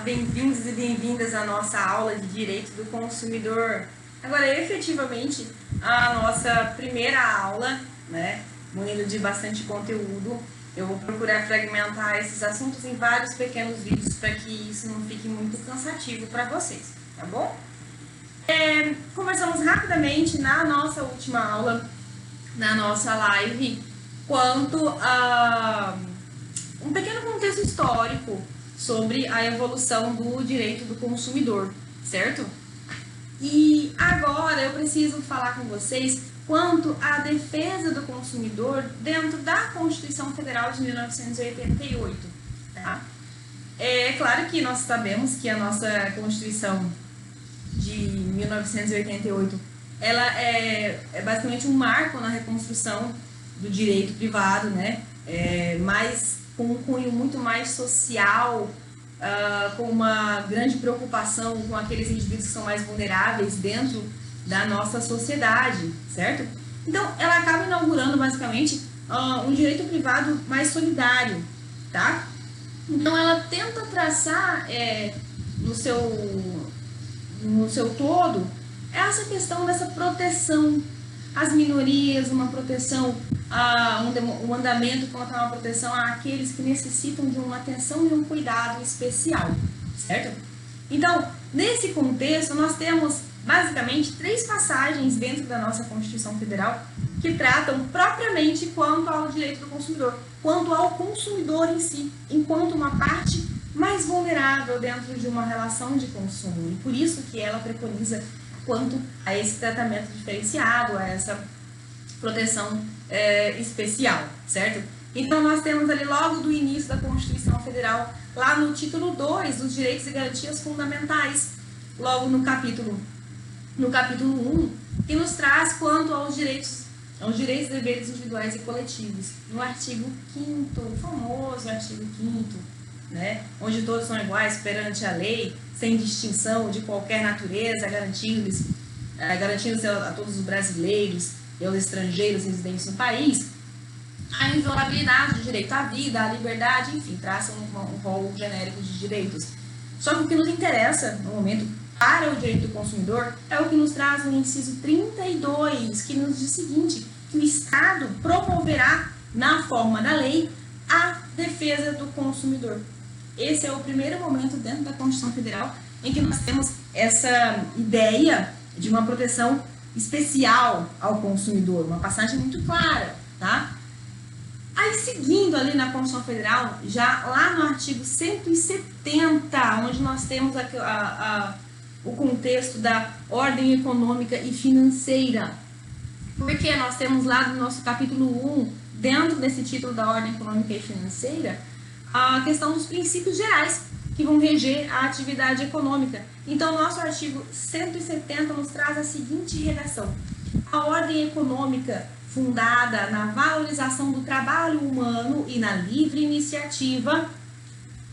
bem-vindos e bem-vindas à nossa aula de Direito do Consumidor. Agora, efetivamente, a nossa primeira aula, né, munido de bastante conteúdo. Eu vou procurar fragmentar esses assuntos em vários pequenos vídeos para que isso não fique muito cansativo para vocês, tá bom? Conversamos rapidamente na nossa última aula, na nossa live, quanto a um pequeno contexto histórico sobre a evolução do direito do consumidor, certo? E agora eu preciso falar com vocês quanto à defesa do consumidor dentro da Constituição Federal de 1988, tá? É claro que nós sabemos que a nossa Constituição de 1988, ela é basicamente um marco na reconstrução do direito privado, né? Mas com um cunho muito mais social, com uma grande preocupação com aqueles indivíduos que são mais vulneráveis dentro da nossa sociedade, certo? Então, ela acaba inaugurando, basicamente, um direito privado mais solidário, tá? Então, ela tenta traçar no seu todo essa questão dessa proteção às minorias, uma proteção, um andamento quanto a uma proteção àqueles que necessitam de uma atenção e um cuidado especial, certo? Então, nesse contexto, nós temos basicamente 3 passagens dentro da nossa Constituição Federal que tratam propriamente quanto ao direito do consumidor, quanto ao consumidor em si, enquanto uma parte mais vulnerável dentro de uma relação de consumo. E por isso que ela preconiza quanto a esse tratamento diferenciado, a essa proteção especial, certo? Então, nós temos ali logo do início da Constituição Federal, lá no título 2, dos direitos e garantias fundamentais, logo no capítulo 1, que nos traz quanto aos direitos e deveres individuais e coletivos. No artigo 5º, o famoso artigo 5º, né, onde todos são iguais perante a lei, sem distinção de qualquer natureza, garantindo-se a todos os brasileiros e aos estrangeiros residentes no país a inviolabilidade do direito à vida, à liberdade, enfim, traçam um rol genérico de direitos. Só que o que nos interessa, no momento, para o direito do consumidor, é o que nos traz no inciso 32, que nos diz o seguinte, que o Estado promoverá, na forma da lei, a defesa do consumidor. Esse é o primeiro momento dentro da Constituição Federal em que nós temos essa ideia de uma proteção especial ao consumidor, uma passagem muito clara, tá? Aí, seguindo ali na Constituição Federal, já lá no artigo 170, onde nós temos o contexto da ordem econômica e financeira, porque nós temos lá no nosso capítulo 1, dentro desse título da ordem econômica e financeira, a questão dos princípios gerais que vão reger a atividade econômica. Então, nosso artigo 170 nos traz a seguinte redação: a ordem econômica fundada na valorização do trabalho humano e na livre iniciativa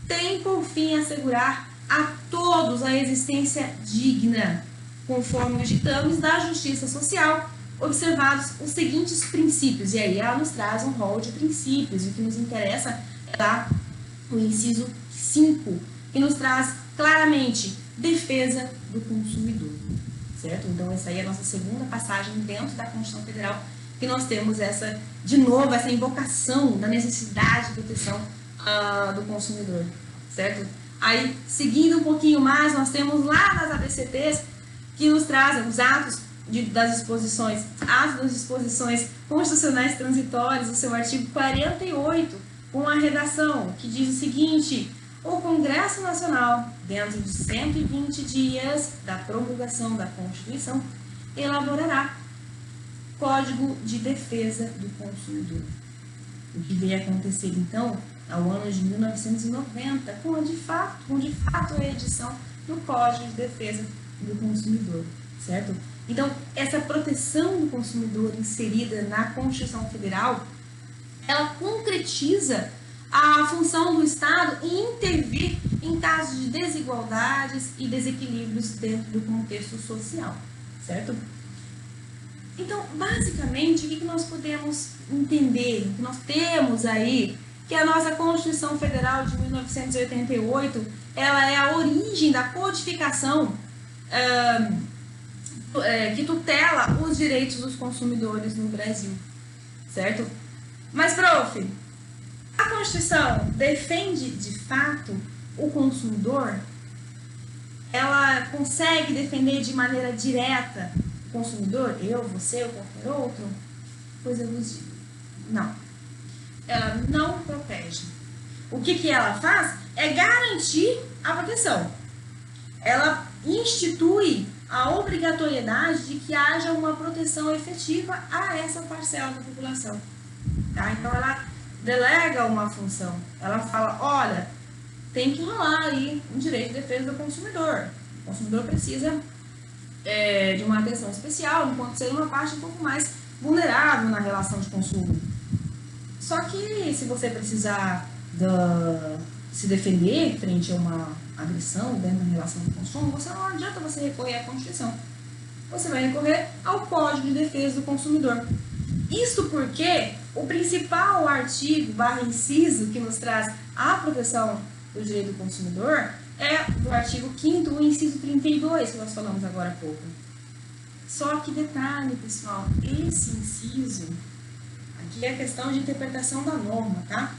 tem por fim assegurar a todos a existência digna, conforme os ditames da justiça social, observados os seguintes princípios. E aí ela nos traz um rol de princípios, e o que nos interessa é o inciso 5, que nos traz claramente defesa do consumidor, certo? Então, essa aí é a nossa segunda passagem dentro da Constituição Federal, que nós temos de novo, essa invocação da necessidade de proteção do consumidor, certo? Aí, seguindo um pouquinho mais, nós temos lá nas ABCTs, que nos trazem os atos das disposições constitucionais transitórias, o seu artigo 48, com a redação que diz o seguinte: o Congresso Nacional, dentro de 120 dias da promulgação da Constituição, elaborará Código de Defesa do Consumidor. O que veio acontecer, então, ao ano de 1990, com de fato a edição do Código de Defesa do Consumidor, certo? Então, essa proteção do consumidor inserida na Constituição Federal, ela concretiza a função do Estado em intervir em casos de desigualdades e desequilíbrios dentro do contexto social, certo? Então, basicamente, o que nós podemos entender, o que nós temos aí que a nossa Constituição Federal de 1988, ela é a origem da codificação que tutela os direitos dos consumidores no Brasil, certo? Mas, prof, a Constituição defende de fato o consumidor? Ela consegue defender de maneira direta o consumidor? Eu, você ou qualquer outro? Pois eu vos digo, não. Ela não protege. O que ela faz é garantir a proteção. Ela institui a obrigatoriedade de que haja uma proteção efetiva a essa parcela da população. Tá? Então, ela delega uma função. Ela fala, olha, tem que rolar aí um direito de defesa do consumidor. O consumidor precisa de uma atenção especial, enquanto ser uma parte um pouco mais vulnerável na relação de consumo. Só que se você precisar se defender frente a uma agressão dentro da relação de consumo, não adianta você recorrer à Constituição. Você vai recorrer ao Código de Defesa do Consumidor. Isso porque o principal artigo / inciso que nos traz a proteção do direito do consumidor é do artigo 5º, o inciso 32, que nós falamos agora há pouco. Só que detalhe, pessoal, esse inciso, aqui é a questão de interpretação da norma, tá?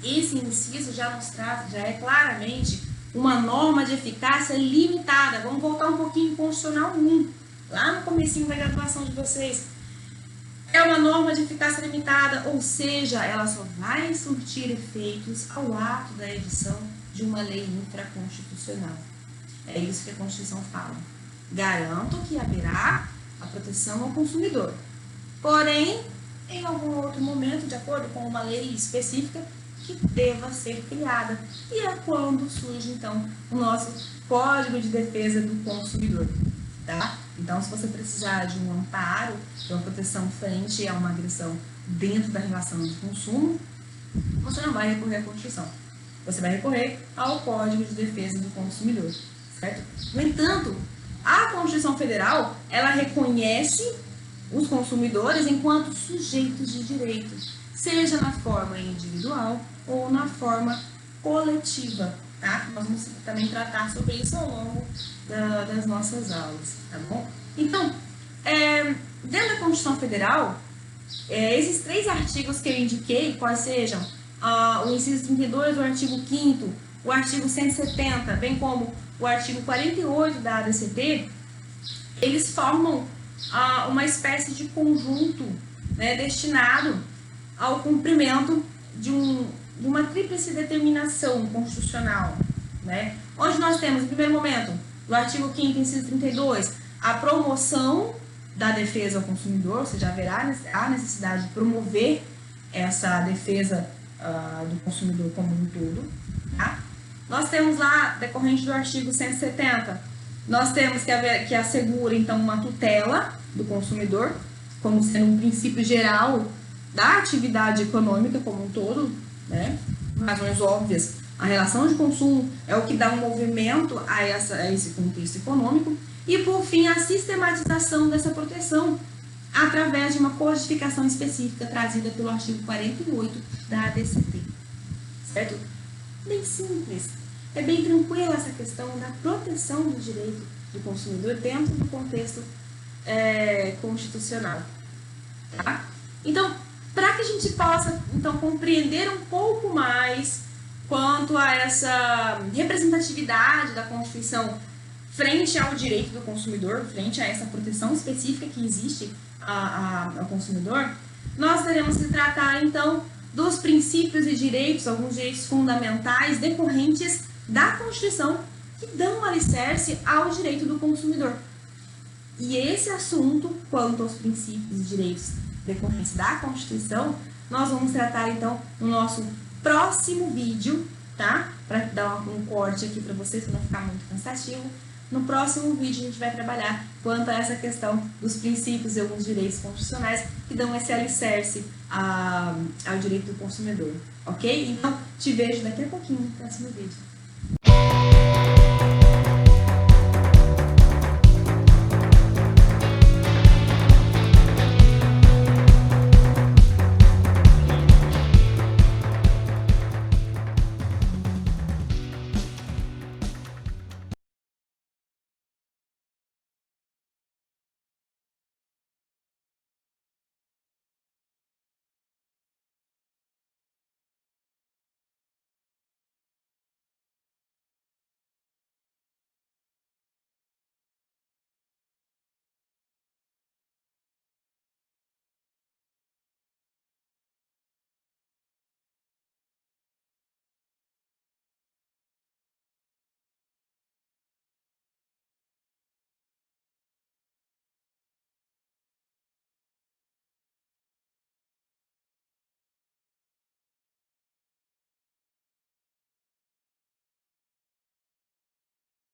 Esse inciso já nos traz, já é claramente uma norma de eficácia limitada. Vamos voltar um pouquinho em Constitucional 1, lá no comecinho da graduação de vocês. É uma norma de eficácia limitada, ou seja, ela só vai surtir efeitos ao ato da edição de uma lei infraconstitucional. É isso que a Constituição fala. Garanto que haverá a proteção ao consumidor. Porém, em algum outro momento, de acordo com uma lei específica, que deva ser criada. E é quando surge, então, o nosso Código de Defesa do Consumidor. Tá? Então, se você precisar de um amparo, de uma proteção frente a uma agressão dentro da relação de consumo, você não vai recorrer à Constituição. Você vai recorrer ao Código de Defesa do Consumidor, certo? No entanto, a Constituição Federal, ela reconhece os consumidores enquanto sujeitos de direitos, seja na forma individual ou na forma coletiva, tá? Nós vamos também tratar sobre isso ao longo das nossas aulas, tá bom? Então, dentro da Constituição Federal, esses 3 artigos que eu indiquei, quais sejam o inciso 32 do artigo 5º, o artigo 170, bem como o artigo 48 da ADCT, eles formam uma espécie de conjunto, né, destinado ao cumprimento de uma tríplice determinação constitucional, né, onde nós temos, em primeiro momento, no artigo 5º, inciso 32, a promoção da defesa ao consumidor, ou seja, haverá a necessidade de promover essa defesa do consumidor como um todo, tá? Nós temos lá, decorrente do artigo 170, nós temos que assegura, então, uma tutela do consumidor, como sendo um princípio geral da atividade econômica como um todo, né? Razões óbvias, a relação de consumo é o que dá um movimento a esse contexto econômico. E, por fim, a sistematização dessa proteção através de uma codificação específica trazida pelo artigo 48 da ADCT. Certo? Bem simples. É bem tranquila essa questão da proteção do direito do consumidor dentro do contexto constitucional. Tá? Então, para que a gente possa compreender um pouco mais quanto a essa representatividade da Constituição frente ao direito do consumidor, frente a essa proteção específica que existe ao consumidor, nós teremos que tratar, então, dos princípios e direitos, alguns direitos fundamentais decorrentes da Constituição que dão alicerce ao direito do consumidor. E esse assunto, quanto aos princípios e direitos decorrentes da Constituição, nós vamos tratar, então, no nosso próximo vídeo, tá? Para dar um corte aqui para vocês, para não ficar muito cansativo. No próximo vídeo a gente vai trabalhar quanto a essa questão dos princípios e alguns direitos constitucionais que dão esse alicerce ao direito do consumidor, ok? Então, te vejo daqui a pouquinho no próximo vídeo.